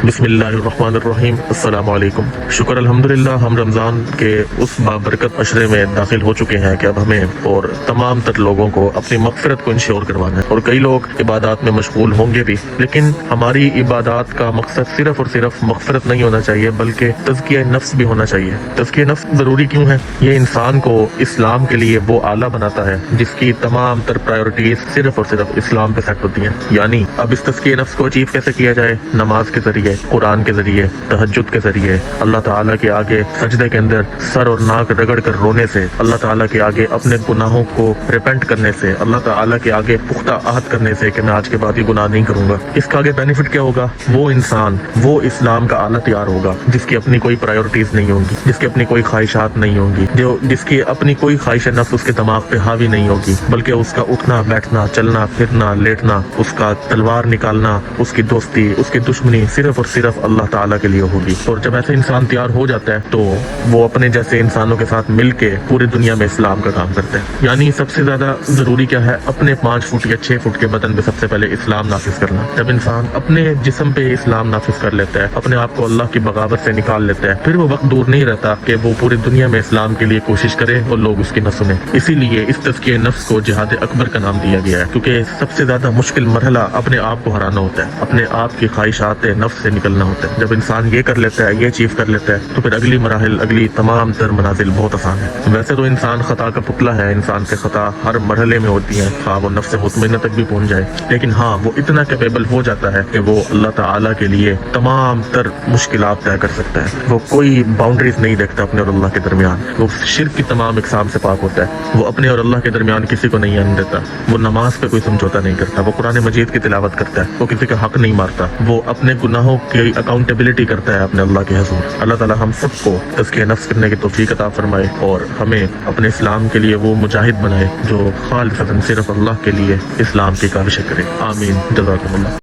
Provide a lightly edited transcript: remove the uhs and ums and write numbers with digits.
بسم اللہ الرحمن الرحیم، السلام علیکم۔ شکر الحمدللہ ہم رمضان کے اس بابرکت عشرے میں داخل ہو چکے ہیں کہ اب ہمیں اور تمام تر لوگوں کو اپنی مغفرت کو انشور کروانا ہے، اور کئی لوگ عبادات میں مشغول ہوں گے بھی، لیکن ہماری عبادات کا مقصد صرف اور صرف مغفرت نہیں ہونا چاہیے بلکہ تزکیہ نفس بھی ہونا چاہیے۔ تزکیہ نفس ضروری کیوں ہے؟ یہ انسان کو اسلام کے لیے وہ اعلیٰ بناتا ہے جس کی تمام تر پرائیورٹیز صرف اور صرف اسلام پہ سیٹ ہوتی ہیں۔ یعنی اب اس تزکیہ نفس کو اچیو کیسے کیا جائے؟ نماز کے ذریعے، قرآن کے ذریعے، تہجد کے ذریعے، اللہ تعالیٰ کے آگے سجدے کے اندر سر اور ناک رگڑ کر رونے سے، اللہ تعالیٰ کے آگے اپنے گناہوں کو ریپینٹ کرنے سے، اللہ تعالیٰ کے آگے پختہ عہد کرنے سے کہ میں آج کے بعد یہ گناہ نہیں کروں گا۔ اس کا آگے بینیفٹ کیا ہوگا؟ وہ انسان وہ اسلام کا اعلیٰ تیار ہوگا جس کی اپنی کوئی پرائیورٹیز نہیں ہوں گی، جس کی اپنی کوئی خواہشات نہیں ہوں گی، جس کی اپنی کوئی خواہش نفس اس کے دماغ پہ حاوی نہیں ہوگی، بلکہ اس کا اٹھنا بیٹھنا، چلنا پھرنا، لیٹنا، اس کا تلوار نکالنا، اس کی دوستی، اس کی دشمنی صرف اور صرف اللہ تعالیٰ کے لیے ہوگی۔ اور جب ایسے انسان تیار ہو جاتا ہے تو وہ اپنے جیسے انسانوں کے ساتھ مل کے پوری دنیا میں اسلام کا کام کرتا ہے۔ یعنی سب سے زیادہ ضروری کیا ہے؟ اپنے 5 فٹ یا 6 فٹ کے بدن پہ سب سے پہلے اسلام نافذ کرنا۔ جب انسان اپنے جسم پہ اسلام نافذ کر لیتا ہے، اپنے آپ کو اللہ کی بغاوت سے نکال لیتا ہے، پھر وہ وقت دور نہیں رہتا کہ وہ پوری دنیا میں اسلام کے لیے کوشش کرے اور لوگ اس کی نہ سنیں۔ اسی لیے اس تزکیہ نفس کو جہاد اکبر کا نام دیا گیا ہے، کیونکہ سب سے زیادہ مشکل مرحلہ اپنے آپ کو ہرانا ہوتا ہے، اپنے آپ کی خواہشات نفس سے نکلنا ہوتا ہے۔ جب انسان یہ کر لیتا ہے، یہ اچیو کر لیتا ہے، تو پھر اگلی مراحل، اگلی تمام تر منازل بہت آسان ہے۔ ویسے تو انسان خطا کا پتلا ہے، انسان سے خطا ہر مرحلے میں ہوتی ہے، خواہ وہ نفس مطمئنہ تک بھی پہنچ جائے، لیکن ہاں وہ اتنا کیپیبل ہو جاتا ہے کہ وہ اللہ تعالیٰ کے لیے تمام تر مشکلات طے کر سکتا ہے۔ وہ کوئی باؤنڈریز نہیں دیکھتا اپنے اور اللہ کے درمیان، وہ شرک کی تمام اقسام سے پاک ہوتا ہے، وہ اپنے اور اللہ کے درمیان کسی کو نہیں آنے دیتا، وہ نماز پہ کوئی سمجھوتا نہیں کرتا، وہ قرآن مجید کی تلاوت کرتا ہے، وہ کسی کا حق نہیں مارتا، وہ اپنے گناہوں کی اکاؤنٹیبلٹی کرتا ہے اپنے اللہ کے حضور۔ اللہ تعالیٰ ہم سب کو تزکیہ نفس کرنے کی توفیق عطا فرمائے اور ہمیں اپنے اسلام کے لیے وہ مجاہد بنائے جو خالصتاً صرف اللہ کے لیے اسلام کی کاوشیں کرے۔ آمین۔ جزاکم اللہ۔